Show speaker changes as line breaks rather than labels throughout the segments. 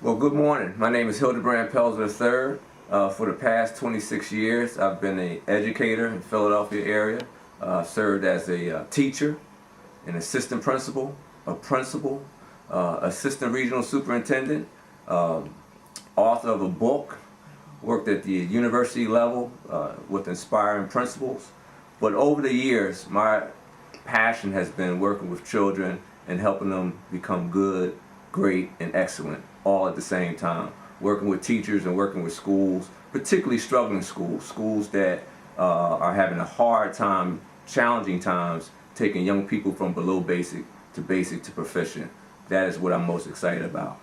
Well, good morning. My name is Hilderbrand Pelzer III. For the past 26 years, I've been an educator in the Philadelphia area. Served as a teacher, an assistant principal, a principal, assistant regional superintendent, author of a book, worked at the university level with inspiring principals. But over the years, my passion has been working with children and helping them become good, great, and excellent, all at the same time. Working with teachers and working with schools, particularly struggling schools, schools that are having a hard time, challenging times, taking young people from below basic to proficient. That is what I'm most excited about.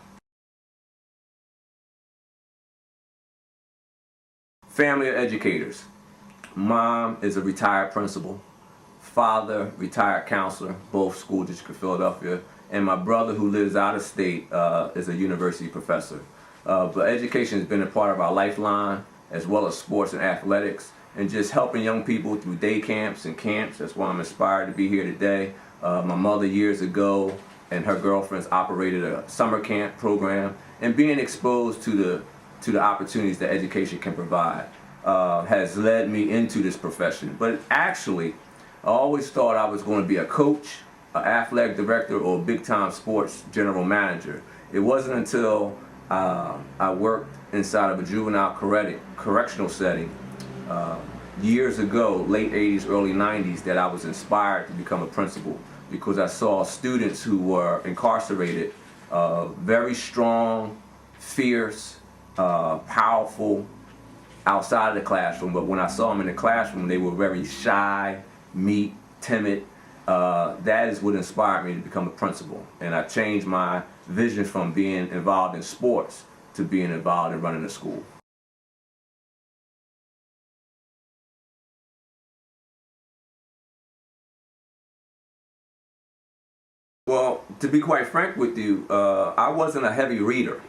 Family of educators. Mom is a retired principal. Father, retired counselor, both school district of Philadelphia. And my brother, who lives out of state, is a university professor. But education has been a part of our lifeline, as well as sports and athletics, and just helping young people through day camps and camps. That's why I'm inspired to be here today. My mother, years ago, and her girlfriends operated a summer camp program, and being exposed to the opportunities that education can provide has led me into this profession. But actually, I always thought I was going to be a coach, an athletic director, or a big-time sports general manager. It wasn't until I worked inside of a juvenile correctional setting years ago, late 80s, early 90s, that I was inspired to become a principal, because I saw students who were incarcerated, very strong, fierce, powerful outside of the classroom, but when I saw them in the classroom, they were very shy, meek, timid. That is what inspired me to become a principal, and I changed my vision from being involved in sports to being involved in running a school. Well, to be quite frank with you, I wasn't a heavy reader.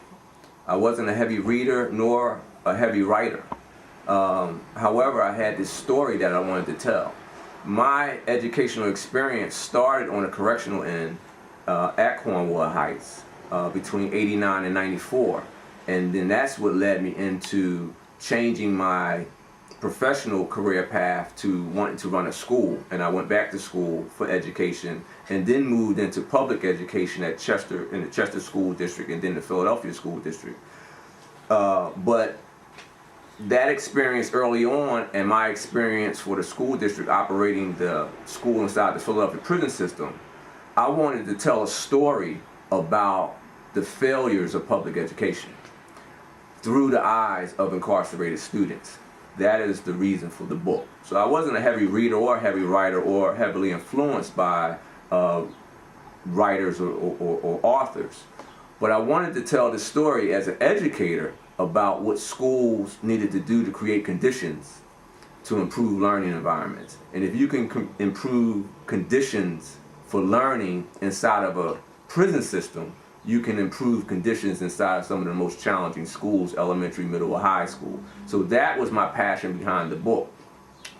I wasn't a heavy reader nor a heavy writer. However, I had this story that I wanted to tell. My educational experience started on the correctional end at Cornwall Heights between '89 and '94, and then that's what led me into changing my professional career path to wanting to run a school. And I went back to school for education, and then moved into public education at Chester, in the Chester School District, and then the Philadelphia School District. But that experience early on, and my experience for the school district operating the school inside the Philadelphia prison system, I wanted to tell a story about the failures of public education through the eyes of incarcerated students. That is the reason for the book. So I wasn't a heavy reader or a heavy writer or heavily influenced by writers or authors. But I wanted to tell the story as an educator about what schools needed to do to create conditions to improve learning environments. And if you can improve conditions for learning inside of a prison system, you can improve conditions inside of some of the most challenging schools, elementary, middle, or high school. So that was my passion behind the book,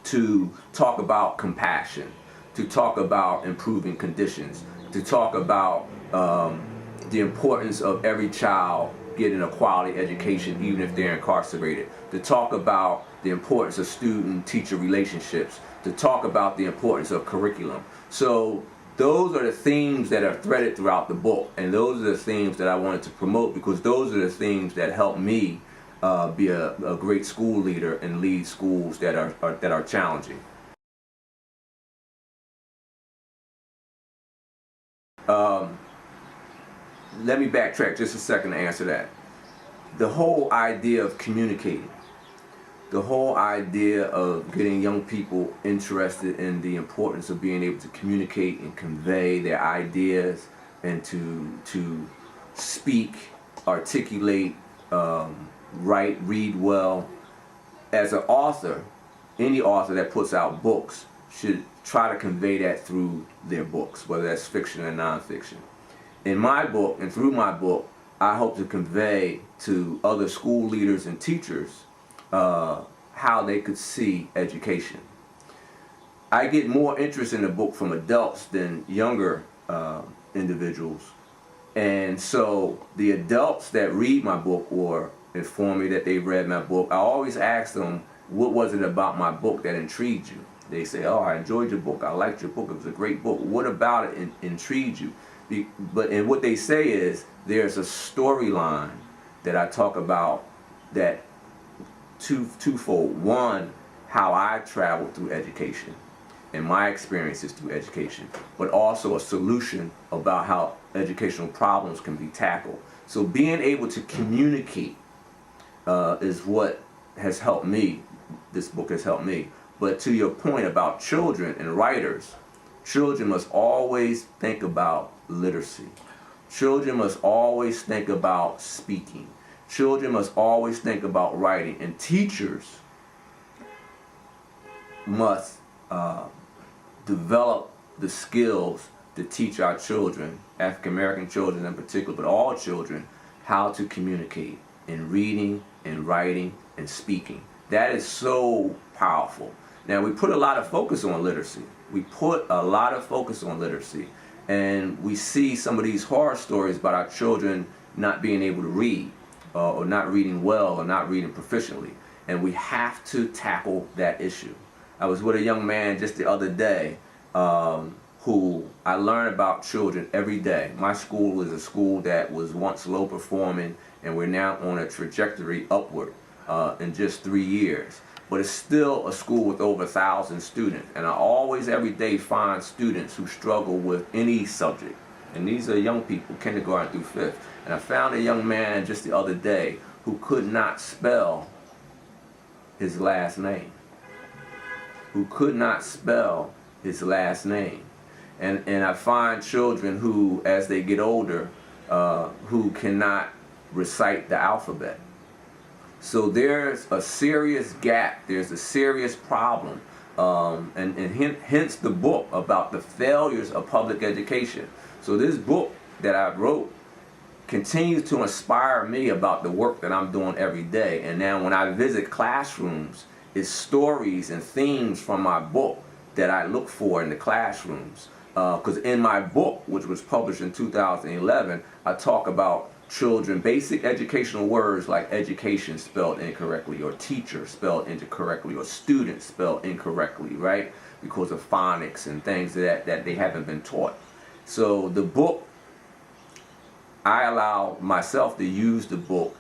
to talk about compassion, to talk about improving conditions, to talk about the importance of every child getting a quality education even if they're incarcerated, to talk about the importance of student-teacher relationships, to talk about the importance of curriculum. So those are the themes that are threaded throughout the book, and those are the themes that I wanted to promote, because those are the themes that help me be a great school leader and lead schools that are challenging. Let me backtrack just a second to answer that. The whole idea of communicating, the whole idea of getting young people interested in the importance of being able to communicate and convey their ideas, and to speak, articulate, write, read well. As an author, any author that puts out books should try to convey that through their books, whether that's fiction or nonfiction. In my book, and through my book, I hope to convey to other school leaders and teachers how they could see education. I get more interest in the book from adults than younger individuals, And so the adults that read my book or inform me that they read my book, I always ask them, what was it about my book that intrigued you? They say, oh, I enjoyed your book. I liked your book. It was a great book. What about it intrigued you? And what they say is, there's a storyline that I talk about that twofold. One, how I traveled through education and my experiences through education, but also a solution about how educational problems can be tackled. So being able to communicate is what has helped me. This book has helped me. But to your point about children and writers, children must always think about literacy. Children must always think about speaking. Children must always think about writing. And teachers must develop the skills to teach our children, African American children in particular, but all children, how to communicate in reading, in writing, and speaking. That is so powerful. Now, we put a lot of focus on literacy. We put a lot of focus on literacy. And we see some of these horror stories about our children not being able to read, or not reading well, or not reading proficiently. And we have to tackle that issue. I was with a young man just the other day who I learn about children every day. My school is a school that was once low performing, and we're now on a trajectory upward in just 3 years. But it's still a school with over 1,000 students. And I always, every day, find students who struggle with any subject. And these are young people, kindergarten through 5th. And I found a young man just the other day who could not spell his last name. Who could not spell his last name. And I find children who, as they get older, who cannot recite the alphabet. So there's a serious gap, there's a serious problem, and hence the book about the failures of public education. So this book that I wrote continues to inspire me about the work that I'm doing every day. And now when I visit classrooms, it's stories and themes from my book that I look for in the classrooms. Because in my book, which was published in 2011, I talk about children, basic educational words like education spelled incorrectly, or teacher spelled incorrectly, or student spelled incorrectly, right? Because of phonics and things that they haven't been taught. So the book, I allow myself to use the book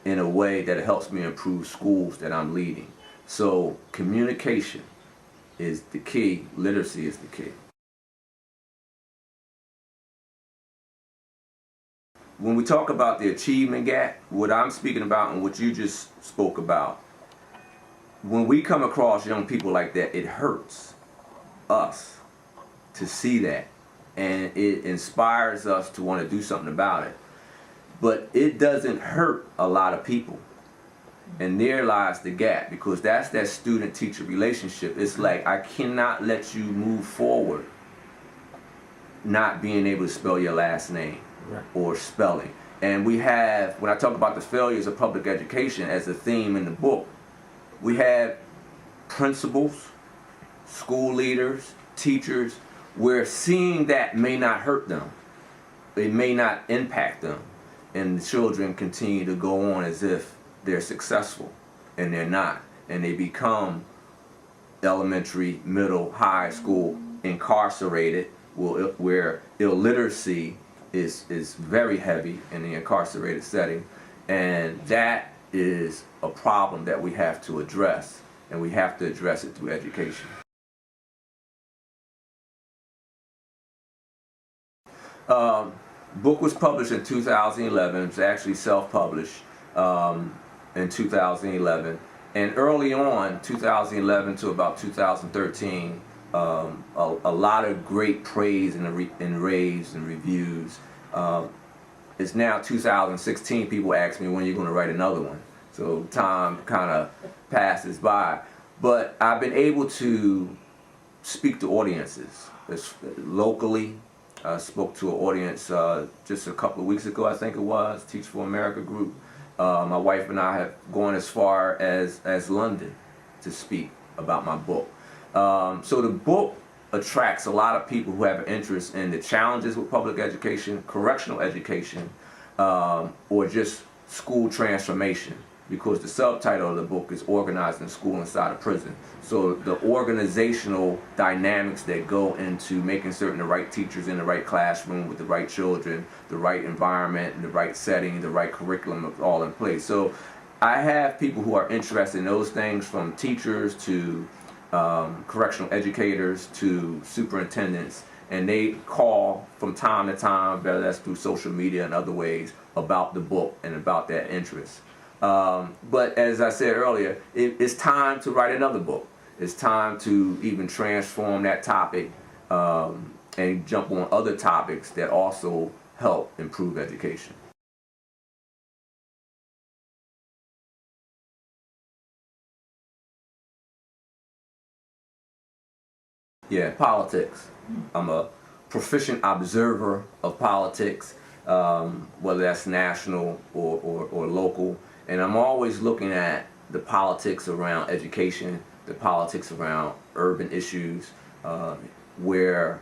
in a way that helps me improve schools that I'm leading. So communication is the key, literacy is the key. When we talk about the achievement gap, what I'm speaking about and what you just spoke about, when we come across young people like that, it hurts us to see that. And it inspires us to want to do something about it. But it doesn't hurt a lot of people. And there lies the gap, because that's that student-teacher relationship. It's like, I cannot let you move forward not being able to spell your last name. Right. Or spelling. And we have, when I talk about the failures of public education as a theme in the book, we have principals, school leaders, teachers, where seeing that may not hurt them. It may not impact them. And the children continue to go on as if they're successful, and they're not. And they become elementary, middle, high school incarcerated, where illiteracy is very heavy in the incarcerated setting, and that is a problem that we have to address, and we have to address it through education. Book was published in 2011. It was actually self-published in 2011, and early on, 2011 to about 2013, a lot of great praise and raves and reviews. It's now 2016. People ask me, when you're going to write another one. So time kind of passes by. But I've been able to speak to audiences locally. I spoke to an audience just a couple of weeks ago, I think it was, Teach for America group. My wife and I have gone as far as London to speak about my book. So the book attracts a lot of people who have an interest in the challenges with public education, correctional education, or just school transformation, because the subtitle of the book is Organizing School Inside a Prison. So the organizational dynamics that go into making certain the right teachers in the right classroom with the right children, the right environment, the right setting, the right curriculum are all in place. So I have people who are interested in those things, from teachers to correctional educators to superintendents, and they call from time to time, whether that's through social media and other ways, about the book and about that interest. But as I said earlier, it's time to write another book. It's time to even transform that topic and jump on other topics that also help improve education. Yeah, politics. I'm a proficient observer of politics, whether that's national or local. And I'm always looking at the politics around education, the politics around urban issues, where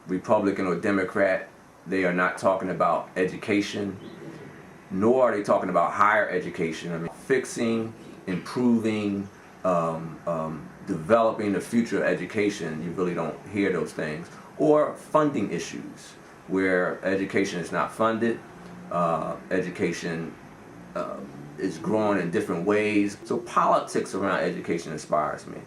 Republican or Democrat, they are not talking about education, nor are they talking about higher education. I mean, fixing, improving, developing the future of education, you really don't hear those things. Or funding issues, where education is not funded, education is growing in different ways. So politics around education inspires me.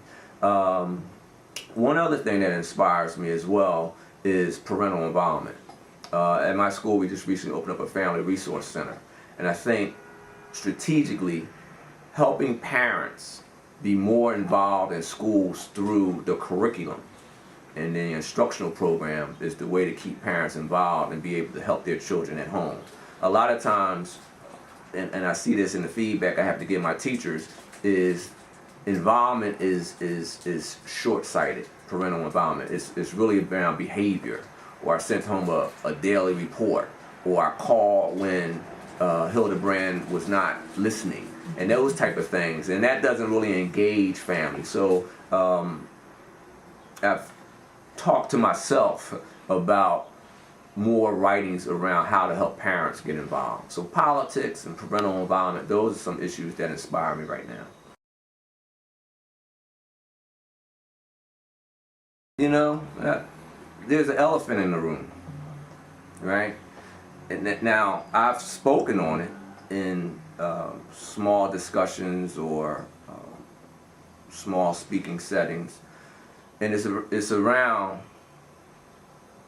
One other thing that inspires me as well is parental involvement. At my school, we just recently opened up a family resource center. And I think strategically, helping parents be more involved in schools through the curriculum and the instructional program is the way to keep parents involved and be able to help their children at home. A lot of times, and I see this in the feedback I have to give my teachers, is involvement is short-sighted. Parental involvement, it's really around behavior, or I sent home a daily report, or I call when Hildebrand was not listening, and those type of things, and that doesn't really engage families. So I've talked to myself about more writings around how to help parents get involved. So politics and parental involvement, those are some issues that inspire me right now. You know, there's an elephant in the room, right? And now I've spoken on it in small discussions or small speaking settings, and it's around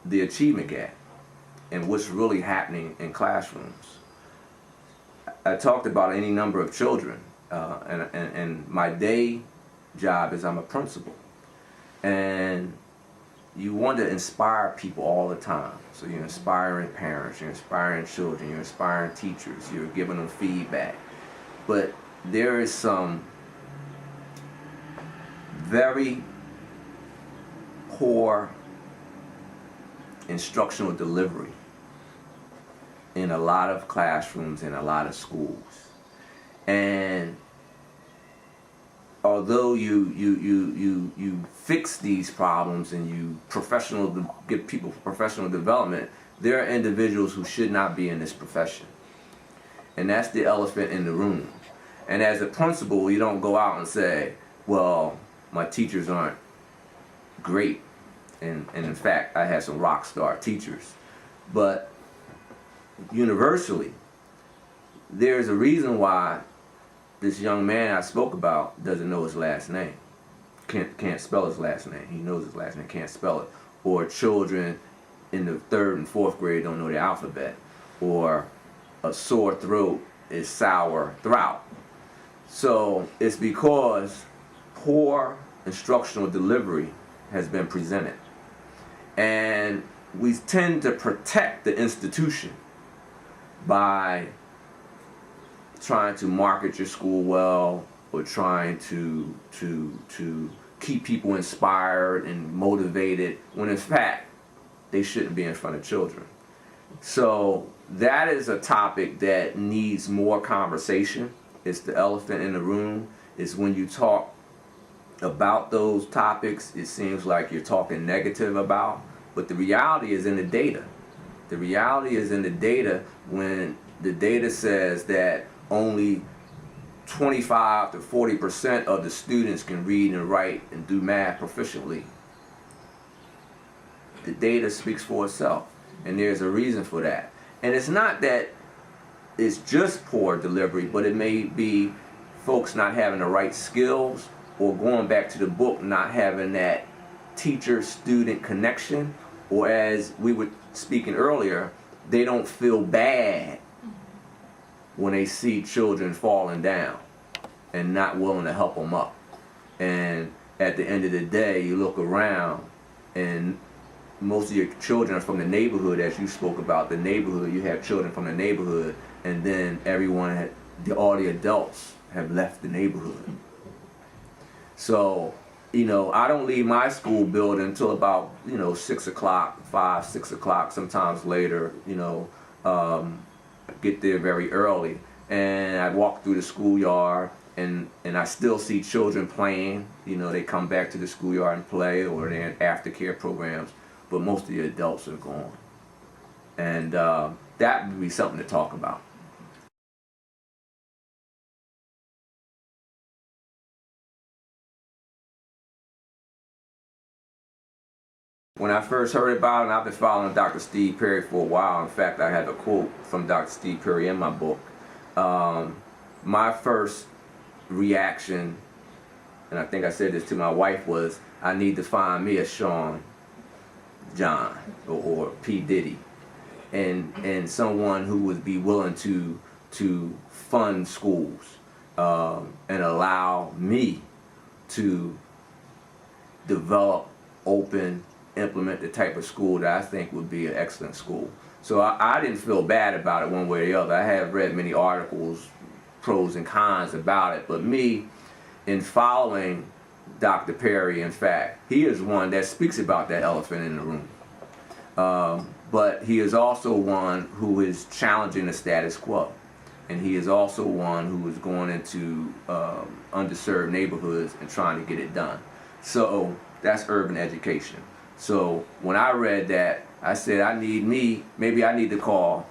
the achievement gap and what's really happening in classrooms. I talked about any number of children, and my day job is I'm a principal, and you want to inspire people all the time. So you're inspiring parents, you're inspiring children, you're inspiring teachers, you're giving them feedback. But there is some very poor instructional delivery in a lot of classrooms in a lot of schools. And although you fix these problems and you give people professional development, there are individuals who should not be in this profession. And that's the elephant in the room. And as a principal, you don't go out and say, well, my teachers aren't great. And in fact, I had some rock star teachers. But universally, there's a reason why this young man I spoke about doesn't know his last name. Can't spell his last name. He knows his last name, can't spell it. Or children in the 3rd and 4th grade don't know the alphabet. Or a sore throat is sour throat. So it's because poor instructional delivery has been presented. And we tend to protect the institution by trying to market your school well, or trying to keep people inspired and motivated, when in fact they shouldn't be in front of children. So that is a topic that needs more conversation. It's the elephant in the room. It's when you talk about those topics, it seems like you're talking negative about, but the reality is in the data. The reality is in the data when the data says that only 25 to 40% of the students can read and write and do math proficiently. The data speaks for itself, and there's a reason for that. And it's not that it's just poor delivery, but it may be folks not having the right skills, or going back to the book, not having that teacher-student connection, or as we were speaking earlier, they don't feel bad when they see children falling down and not willing to help them up. And at the end of the day, you look around and most of your children are from the neighborhood, as you spoke about the neighborhood. You have children from the neighborhood, and then everyone, all the adults have left the neighborhood. So, you know, I don't leave my school building until about, 6 o'clock, 5, 6 o'clock, sometimes later, get there very early. And I walk through the schoolyard, and I still see children playing. They come back to the schoolyard and play, or they're in aftercare programs, but most of the adults are gone. And that would be something to talk about. When I first heard about it, and I've been following Dr. Steve Perry for a while. In fact, I have a quote from Dr. Steve Perry in my book. My first reaction, and I think I said this to my wife, was I need to find me a Sean John or P. Diddy, and someone who would be willing to fund schools and allow me to develop, implement the type of school that I think would be an excellent school. So I didn't feel bad about it one way or the other. I have read many articles, pros and cons about it, but me, in following Dr. Perry, in fact, he is one that speaks about that elephant in the room. But he is also one who is challenging the status quo. And he is also one who is going into underserved neighborhoods and trying to get it done. So that's urban education. So when I read that, I said maybe I need to call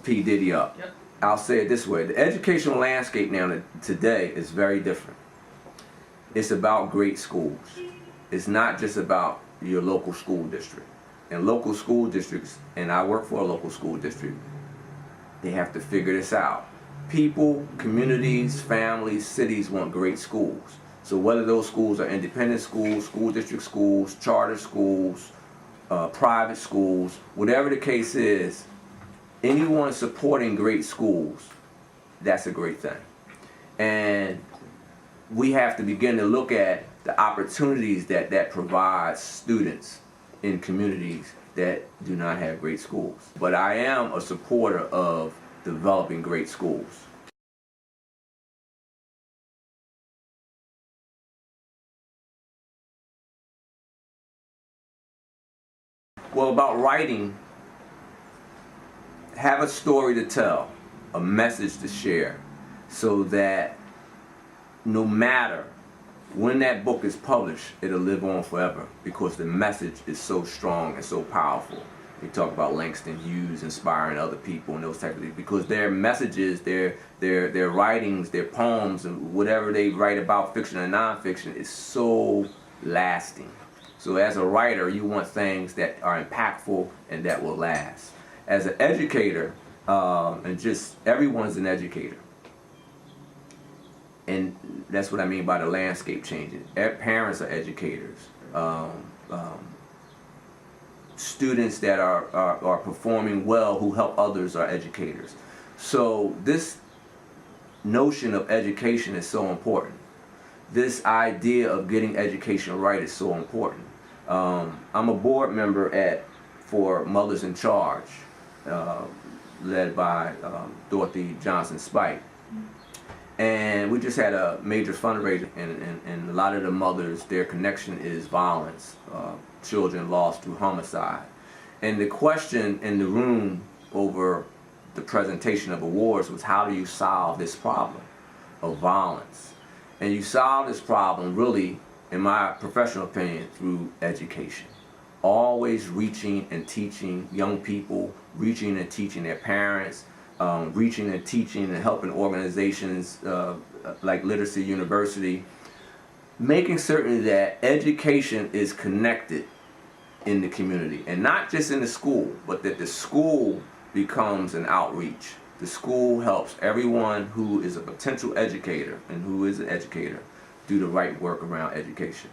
P. Diddy up. Yep. I'll say it this way: the educational landscape now today is very different. It's about great schools. It's not just about your local school district. And local school districts, and I work for a local school district, they have to figure this out. People, communities, families, cities want great schools. So whether those schools are independent schools, school district schools, charter schools, private schools, whatever the case is, anyone supporting great schools, that's a great thing. And we have to begin to look at the opportunities that provides students in communities that do not have great schools. But I am a supporter of developing great schools. Well, about writing, have a story to tell, a message to share, so that no matter when that book is published, it'll live on forever, because the message is so strong and so powerful. We talk about Langston Hughes inspiring other people and those type of things, because their messages, their writings, their poems, and whatever they write about, fiction and nonfiction, is so lasting. So as a writer, you want things that are impactful and that will last. As an educator, and just everyone's an educator. And that's what I mean by the landscape changing. Parents are educators. Students that are performing well who help others are educators. So this notion of education is so important. This idea of getting education right is so important. I'm a board member for Mothers in Charge, led by Dorothy Johnson Spike. And we just had a major fundraiser, and a lot of the mothers, their connection is violence, children lost through homicide. And the question in the room over the presentation of awards was, how do you solve this problem of violence? And you solve this problem really, in my professional opinion, through education. Always reaching and teaching young people, reaching and teaching their parents, reaching and teaching and helping organizations like Literacy University, making certain that education is connected in the community, and not just in the school, but that the school becomes an outreach. The school helps everyone who is a potential educator and who is an educator do the right work around education.